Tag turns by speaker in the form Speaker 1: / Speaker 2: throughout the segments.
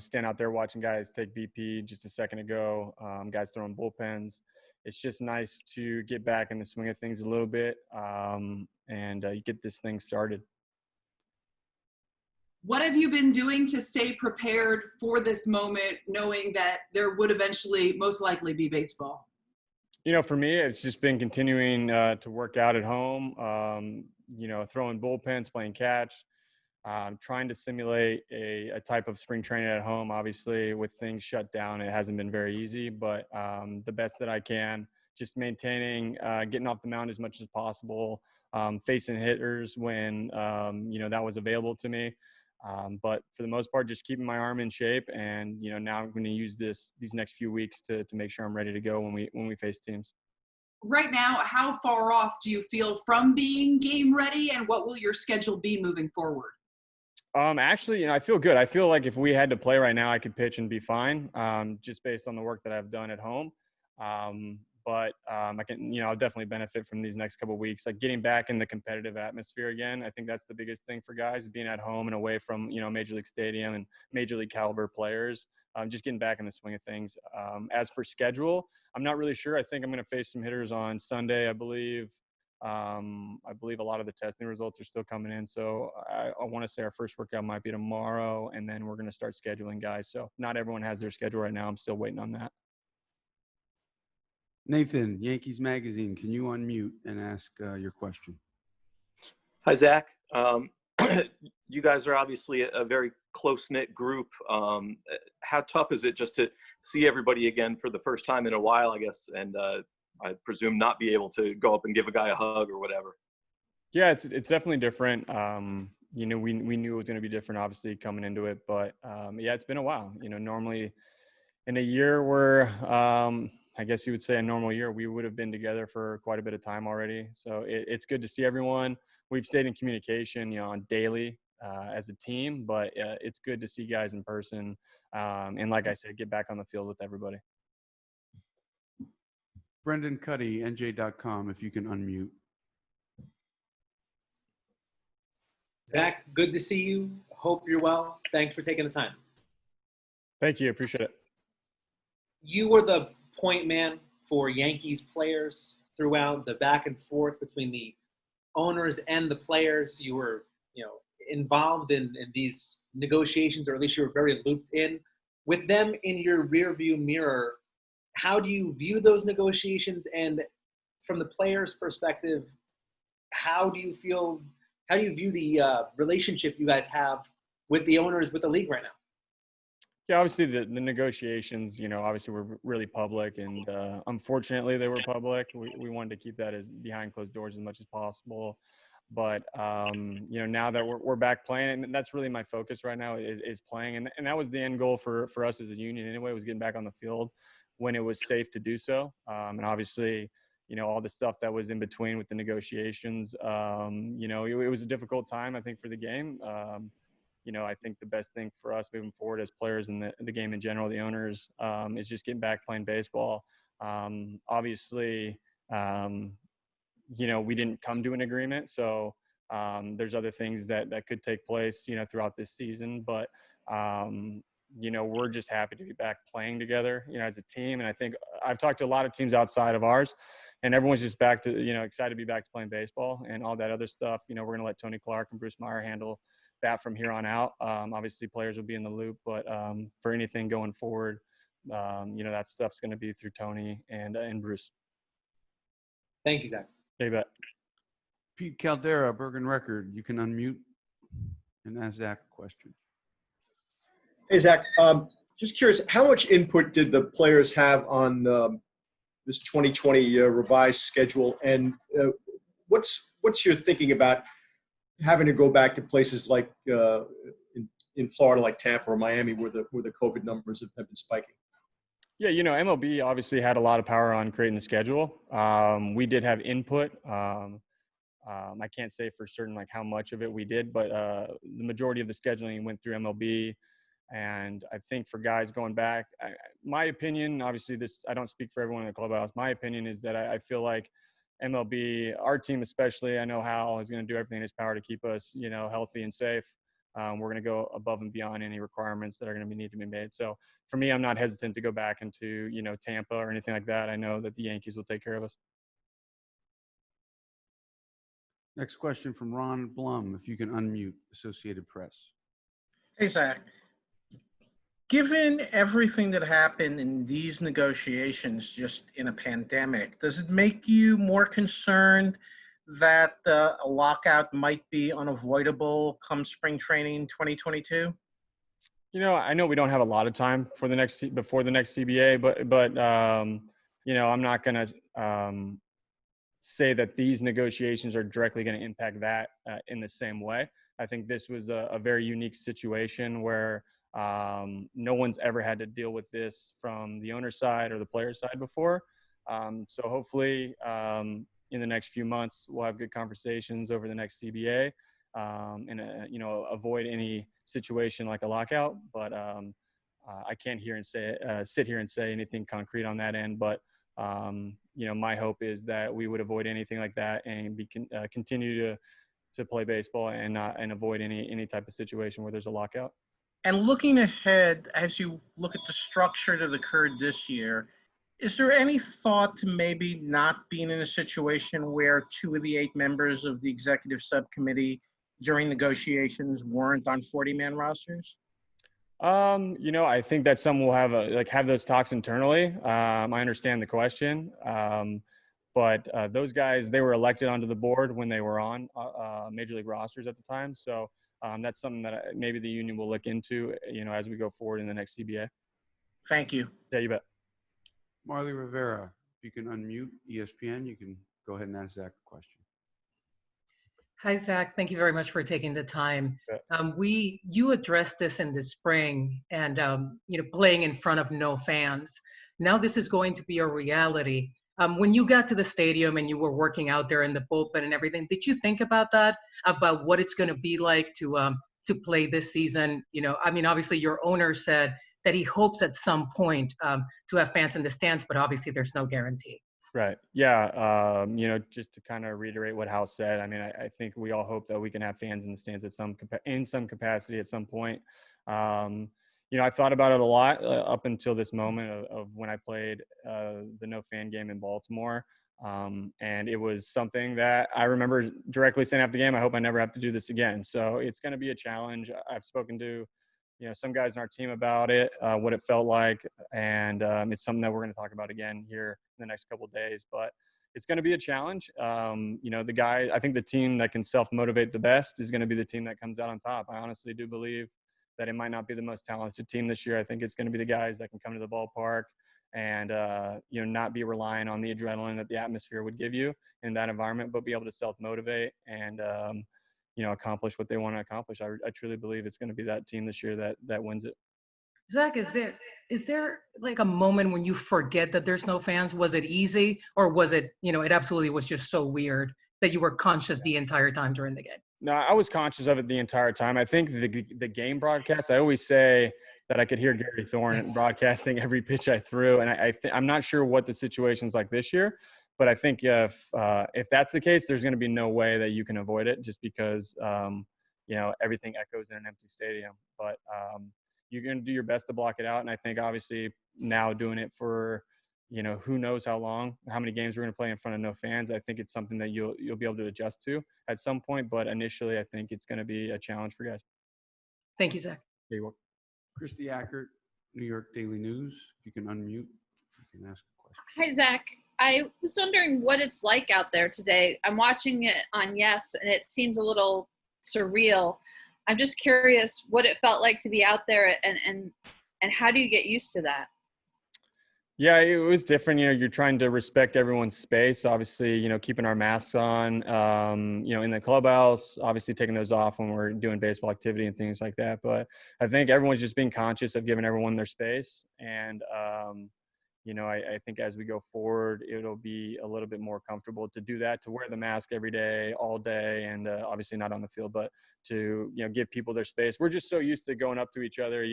Speaker 1: Stand out there watching guys take BP just a second ago, guys throwing bullpens. It's just nice to get back in the swing of things a little bit and get this thing started.
Speaker 2: What have you been doing to stay prepared for this moment, knowing that there would eventually most likely be baseball?
Speaker 1: For me, it's just been continuing to work out at home, throwing bullpens, playing catch, trying to simulate a type of spring training at home. Obviously, with things shut down, it hasn't been very easy, but the best that I can, just maintaining, getting off the mound as much as possible, facing hitters when, that was available to me. But for the most part, just keeping my arm in shape. And, now I'm going to use these next few weeks to make sure I'm ready to go when we face teams.
Speaker 2: Right now, how far off do you feel from being game ready, and what will your schedule be moving forward?
Speaker 1: Actually, I feel good. I feel like if we had to play right now, I could pitch and be fine, just based on the work that I've done at home. But I can, I'll definitely benefit from these next couple of weeks, like getting back in the competitive atmosphere again. I think that's the biggest thing for guys, being at home and away from, Major League Stadium and Major League caliber players. Just getting back in the swing of things. As for schedule, I'm not really sure. I think I'm going to face some hitters on Sunday, I believe. I believe a lot of the testing results are still coming in. So I want to say our first workout might be tomorrow, and then we're going to start scheduling guys. So not everyone has their schedule right now. I'm still waiting on that.
Speaker 3: Nathan, Yankees Magazine, can you unmute and ask your question?
Speaker 4: Hi, Zach. You guys are obviously a very close-knit group. How tough is it just to see everybody again for the first time in a while, I guess, and I presume not be able to go up and give a guy a hug or whatever?
Speaker 1: Yeah, it's definitely different. We knew it was going to be different, obviously, coming into it. But, it's been a while. Normally in a year where I guess you would say a normal year, we would have been together for quite a bit of time already. So it's good to see everyone. We've stayed in communication, on daily as a team, but it's good to see guys in person. And like I said, get back on the field with everybody.
Speaker 3: Brendan Cuddy, NJ.com, if you can unmute.
Speaker 5: Zach, good to see you. Hope you're well. Thanks for taking the time.
Speaker 1: Thank you. Appreciate it.
Speaker 5: You were the point man for Yankees players throughout the back and forth between the owners and the players. You were, involved in these negotiations, or at least you were very looped in. With them in your rearview mirror, how do you view those negotiations? And from the player's perspective, how do you view the relationship you guys have with the owners, with the league right now?
Speaker 1: Yeah, obviously the negotiations, obviously were really public, and unfortunately they were public. We wanted to keep that as behind closed doors as much as possible. But, now that we're back playing, and that's really my focus right now is playing. And that was the end goal for us as a union anyway, was getting back on the field when it was safe to do so. And obviously, all the stuff that was in between with the negotiations, it was a difficult time, I think, for the game. I think the best thing for us moving forward as players in the game in general, the owners, is just getting back playing baseball. Obviously, we didn't come to an agreement. So there's other things that could take place, throughout this season. But, we're just happy to be back playing together, as a team. And I think I've talked to a lot of teams outside of ours, and everyone's just back to, excited to be back to playing baseball and all that other stuff. We're going to let Tony Clark and Bruce Meyer handle that from here on out. Obviously players will be in the loop, but for anything going forward, that stuff's going to be through Tony and Bruce.
Speaker 5: Thank you, Zach.
Speaker 1: You bet.
Speaker 3: Pete Caldera, Bergen Record, you can unmute and ask Zach a question.
Speaker 6: Hey, Zach. Just curious, how much input did the players have on this 2020 revised schedule? And what's your thinking about having to go back to places like in Florida, like Tampa or Miami, where the COVID numbers have been spiking?
Speaker 1: Yeah, MLB obviously had a lot of power on creating the schedule. We did have input. I can't say for certain like how much of it we did, but the majority of the scheduling went through MLB. And I think for guys going back, my opinion, obviously I don't speak for everyone in the clubhouse. My opinion is that I feel like MLB, our team especially, I know Hal is going to do everything in his power to keep us, healthy and safe. we're going to go above and beyond any requirements that are going to need to be made. So for me, I'm not hesitant to go back into, Tampa or anything like that. I know that the Yankees will take care of us.
Speaker 3: Next question from Ron Blum, if you can unmute Associated Press.
Speaker 7: Hey, Zach. Given everything that happened in these negotiations just in a pandemic, does it make you more concerned that a lockout might be unavoidable come spring training 2022?
Speaker 1: I know we don't have a lot of time before the next CBA, but I'm not going to say that these negotiations are directly going to impact that in the same way. I think this was a very unique situation where no one's ever had to deal with this from the owner side or the player side before. So hopefully in the next few months, we'll have good conversations over the next CBA and avoid any situation like a lockout. But I can't sit here and say anything concrete on that end. But my hope is that we would avoid anything like that and continue to play baseball and avoid any type of situation where there's a lockout.
Speaker 7: And looking ahead, as you look at the structure that occurred this year, is there any thought to maybe not being in a situation where 2 of the 8 members of the executive subcommittee during negotiations weren't on 40-man rosters?
Speaker 1: I think that some will have those talks internally. I understand the question. But those guys, they were elected onto the board when they were on major league rosters at the time. So that's something that maybe the union will look into, as we go forward in the next CBA.
Speaker 7: Thank you.
Speaker 1: Yeah, you bet.
Speaker 3: Marley Rivera, if you can unmute ESPN, you can go ahead and ask Zach a question.
Speaker 8: Hi, Zach. Thank you very much for taking the time. You addressed this in the spring and, playing in front of no fans. Now this is going to be a reality. When you got to the stadium and you were working out there in the bullpen and everything, did you think about that, about what it's going to be like to play this season? Obviously your owner said that he hopes at some point to have fans in the stands, but obviously there's no guarantee.
Speaker 1: Right. Yeah. Just to kind of reiterate what Hal said, I think we all hope that we can have fans in the stands in some capacity at some point. I thought about it a lot up until this moment of when I played the no fan game in Baltimore. And it was something that I remember directly saying after the game, I hope I never have to do this again. So it's going to be a challenge. I've spoken to, some guys in our team about it, what it felt like. And it's something that we're going to talk about again here in the next couple of days. But it's going to be a challenge. I think the team that can self-motivate the best is going to be the team that comes out on top. I honestly do believe that it might not be the most talented team this year. I think it's going to be the guys that can come to the ballpark and, not be relying on the adrenaline that the atmosphere would give you in that environment, but be able to self-motivate and, accomplish what they want to accomplish. I truly believe it's going to be that team this year that wins it.
Speaker 8: Zach, is there like a moment when you forget that there's no fans? Was it easy, or was it, it absolutely was just so weird that you were conscious the entire time during the game?
Speaker 1: No, I was conscious of it the entire time. I think the game broadcast, I always say that I could hear Gary Thorne broadcasting every pitch I threw. And I'm not sure what the situation's like this year, but I think if that's the case, there's going to be no way that you can avoid it just because, everything echoes in an empty stadium. But you're going to do your best to block it out. And I think obviously now doing it for, who knows how long, how many games we're going to play in front of no fans. I think it's something that you'll be able to adjust to at some point. But initially, I think it's going to be a challenge for guys.
Speaker 8: Thank you, Zach.
Speaker 1: You're welcome.
Speaker 3: Christy Ackert, New York Daily News. If you can unmute, you can ask a question.
Speaker 9: Hi, Zach. I was wondering what it's like out there today. I'm watching it on Yes, and it seems a little surreal. I'm just curious what it felt like to be out there and how do you get used to that?
Speaker 1: Yeah, it was different. You're trying to respect everyone's space. Obviously, keeping our masks on, in the clubhouse, obviously taking those off when we're doing baseball activity and things like that. But I think everyone's just being conscious of giving everyone their space. And, I think as we go forward, it'll be a little bit more comfortable to do that, to wear the mask every day, all day, and obviously not on the field, but to, give people their space. We're just so used to going up to each other,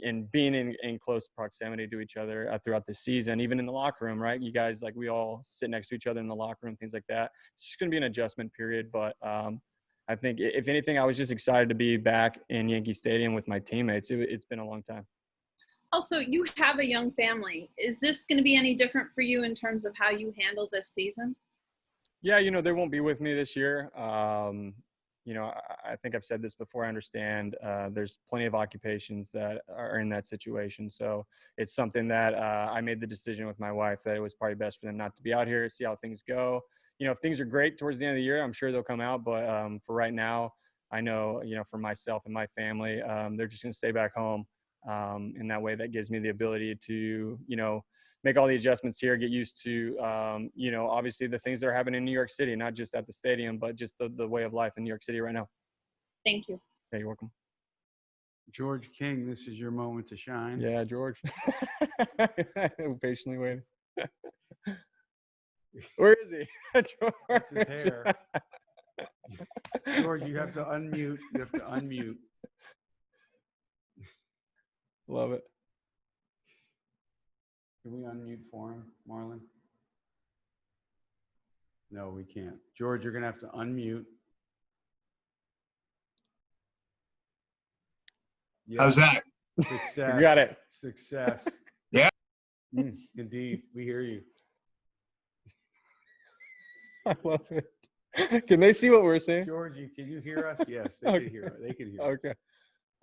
Speaker 1: and being in close proximity to each other throughout the season, even in the locker room, right? You guys, we all sit next to each other in the locker room, things like that. It's just going to be an adjustment period, but I I think if anything, I was just excited to be back in Yankee Stadium with my teammates. It's been a long time.
Speaker 9: Also, you have a young family. Is this going to be any different for you in terms of how you handle this season?
Speaker 1: Yeah, they won't be with me this year. I think I've said this before. I understand there's plenty of occupations that are in that situation. So it's something that I made the decision with my wife that it was probably best for them not to be out here, see how things go. If things are great towards the end of the year, I'm sure they'll come out. But for right now, I know, for myself and my family, they're just going to stay back home. In that way, that gives me the ability to, make all the adjustments here, get used to, obviously the things that are happening in New York City, not just at the stadium, but just the way of life in New York City right now.
Speaker 9: Thank you.
Speaker 1: Yeah, you're welcome.
Speaker 3: George King, this is your moment to shine.
Speaker 1: Yeah, George. Patiently waiting. Where is he? George.
Speaker 3: That's his hair. George, you have to unmute.
Speaker 1: Love it.
Speaker 3: Can we unmute for him, Marlon? No, we can't. George, you're going to have to unmute. Yeah.
Speaker 10: How's that?
Speaker 3: Success.
Speaker 1: You got it.
Speaker 3: Success.
Speaker 10: Yeah.
Speaker 3: Indeed. We hear you.
Speaker 1: I love it. Can they see what we're saying?
Speaker 3: George, can you hear us? Yes, they can hear. They can hear.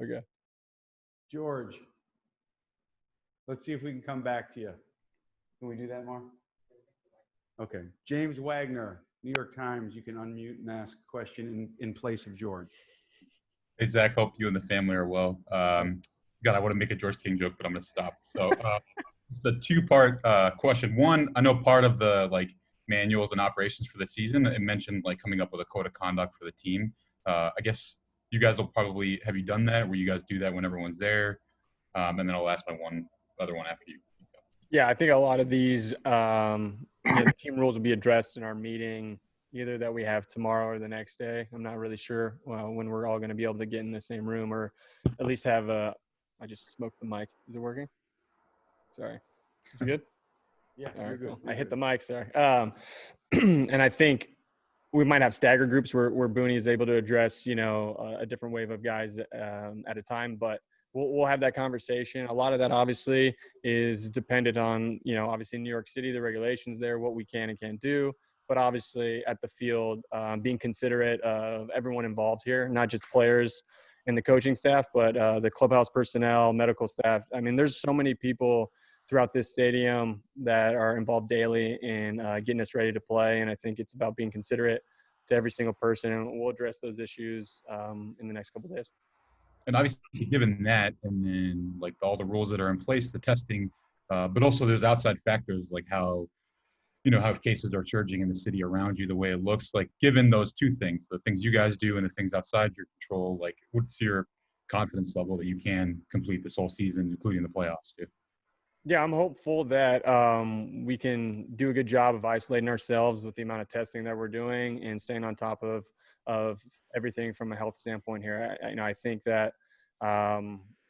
Speaker 1: Okay.
Speaker 3: George, let's see if we can come back to you. Can we do that, Mark? Okay. James Wagner, New York Times. You can unmute and ask a question in place of George.
Speaker 11: Hey, Zach, hope you and the family are well. God, I want to make a George King joke, but I'm going to stop. So it's a two-part question. One, I know part of the manuals and operations for the season, it mentioned coming up with a code of conduct for the team. I guess you guys will probably, have you done that? Where you guys do that when everyone's there? And then I'll ask my other one after you.
Speaker 1: Yeah, I think a lot of these the team rules will be addressed in our meeting, either that we have tomorrow or the next day. I'm not really sure when we're all going to be able to get in the same room, or at least have I just smoked the mic. Is it working? Sorry. Is it good?
Speaker 3: Yeah,
Speaker 1: all right,
Speaker 3: you're good.
Speaker 1: cool.
Speaker 3: You're
Speaker 1: I hit
Speaker 3: good.
Speaker 1: the mic, sorry. And I think we might have stagger groups where Booney is able to address, a different wave of guys at a time, but we'll have that conversation. A lot of that obviously is dependent on, obviously New York City, the regulations there, what we can and can't do, but obviously at the field, being considerate of everyone involved here, not just players and the coaching staff, but the clubhouse personnel, medical staff. I mean, there's so many people throughout this stadium that are involved daily in getting us ready to play. And I think it's about being considerate to every single person. And we'll address those issues in the next couple of days.
Speaker 11: And obviously, given that, and then all the rules that are in place, the testing, but also there's outside factors like how cases are surging in the city around you, the way it looks. Given those two things, the things you guys do and the things outside your control, what's your confidence level that you can complete this whole season, including the playoffs too?
Speaker 1: Yeah, I'm hopeful that we can do a good job of isolating ourselves with the amount of testing that we're doing and staying on top of everything from a health standpoint here. I think that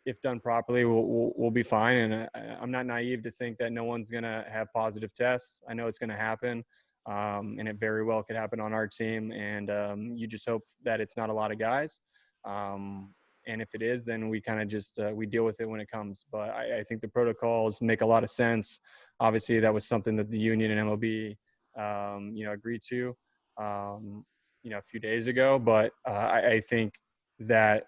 Speaker 1: if done properly, we'll be fine. And I'm not naive to think that no one's going to have positive tests. I know it's going to happen, and it very well could happen on our team. And you just hope that it's not a lot of guys. And if it is, then we kind of just we deal with it when it comes. But I think the protocols make a lot of sense. Obviously, that was something that the union and MLB, agreed to, a few days ago. But I think that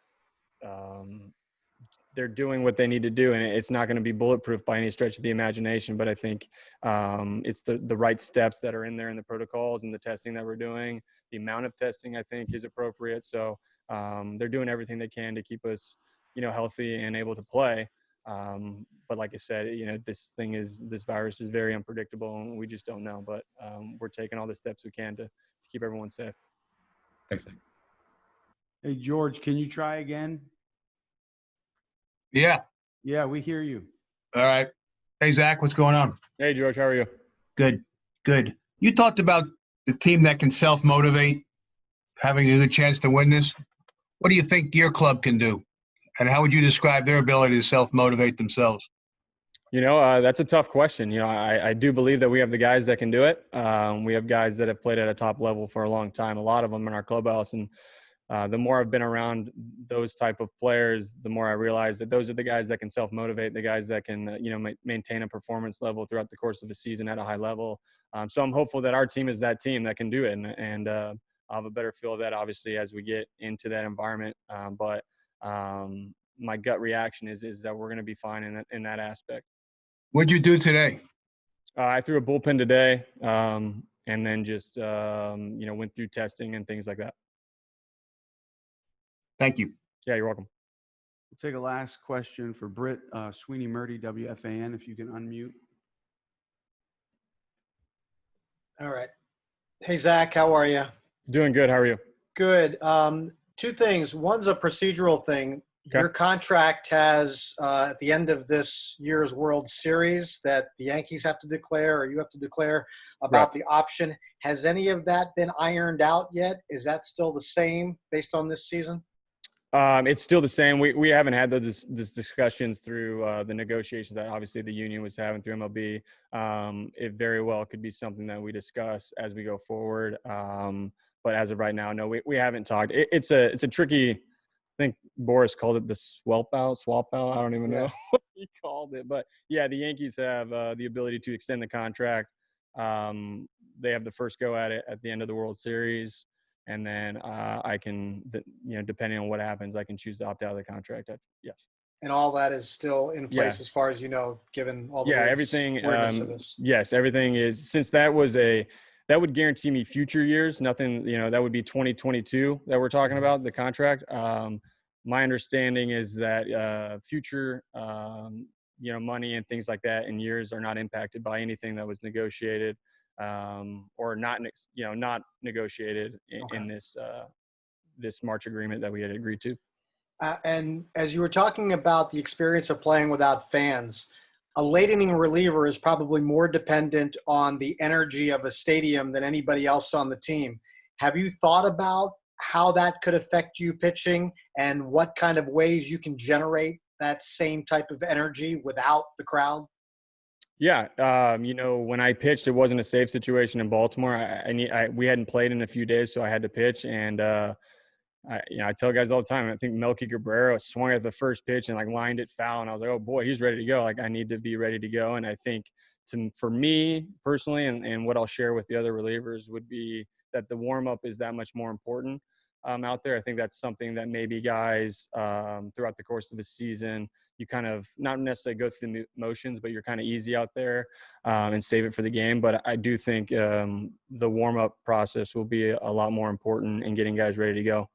Speaker 1: they're doing what they need to do, and it's not going to be bulletproof by any stretch of the imagination. But I think it's the right steps that are in there in the protocols and the testing that we're doing. The amount of testing, I think, is appropriate. So they're doing everything they can to keep us, healthy and able to play. But like I said, this virus is very unpredictable, and we just don't know. But we're taking all the steps we can to keep everyone safe.
Speaker 11: Thanks, Zach.
Speaker 3: Hey, George, can you try again?
Speaker 10: Yeah.
Speaker 3: Yeah, we hear you.
Speaker 10: All right. Hey, Zach, what's going on?
Speaker 1: Hey, George, how are you?
Speaker 10: Good. You talked about the team that can self-motivate, having a good chance to win this. What do you think your club can do? And how would you describe their ability to self-motivate themselves?
Speaker 1: That's a tough question. I do believe that we have the guys that can do it. We have guys that have played at a top level for a long time, a lot of them in our clubhouse. And the more I've been around those type of players, the more I realize that those are the guys that can self-motivate, the guys that can, maintain a performance level throughout the course of a season at a high level. So I'm hopeful that our team is that team that can do it. And I'll have a better feel of that, obviously, as we get into that environment. But my gut reaction is that we're going to be fine in that aspect.
Speaker 10: What'd you do today?
Speaker 1: I threw a bullpen today, and then just, went through testing and things like that.
Speaker 10: Thank you.
Speaker 1: Yeah, you're welcome.
Speaker 3: We'll take a last question for Britt Sweeney Murdy, WFAN, if you can unmute.
Speaker 12: All right. Hey, Zach, how are you?
Speaker 1: Doing good. How are you?
Speaker 12: Good. Two things. One's a procedural thing.
Speaker 1: Okay.
Speaker 12: Your contract has, at the end of this year's World Series, that the Yankees have to declare, or you have to declare about the option. Has any of that been ironed out yet? Is that still the same based on this season?
Speaker 1: It's still the same. We haven't had those discussions through the negotiations that obviously the union was having through MLB. It very well could be something that we discuss as we go forward. But as of right now, no, we haven't talked. It's a tricky. I think Boris called it the swap out. I don't even know what he called it. But yeah, the Yankees have the ability to extend the contract. They have the first go at it at the end of the World Series. And then I can, depending on what happens, I can choose to opt out of the contract. Yes.
Speaker 12: And all that is still in place as far as you know, given all the weirdness of this.
Speaker 1: Yes, everything is. Since that would guarantee me future years. Nothing, that would be 2022 that we're talking about, the contract. My understanding is that future, money and things like that in years are not impacted by anything that was negotiated. Or not negotiated in this March agreement that we had agreed to.
Speaker 12: And as you were talking about the experience of playing without fans, a late inning reliever is probably more dependent on the energy of a stadium than anybody else on the team. Have you thought about how that could affect you pitching and what kind of ways you can generate that same type of energy without the crowd?
Speaker 1: Yeah, when I pitched, it wasn't a safe situation in Baltimore. We hadn't played in a few days, so I had to pitch. And I tell guys all the time, I think Melky Cabrera swung at the first pitch and lined it foul, and I was like, oh boy, he's ready to go. I need to be ready to go. And I think for me personally, and what I'll share with the other relievers would be that the warm up is that much more important out there. I think that's something that maybe guys throughout the course of the season, you kind of not necessarily go through the motions, but you're kind of easy out there and save it for the game. But I do think the warm-up process will be a lot more important in getting guys ready to go.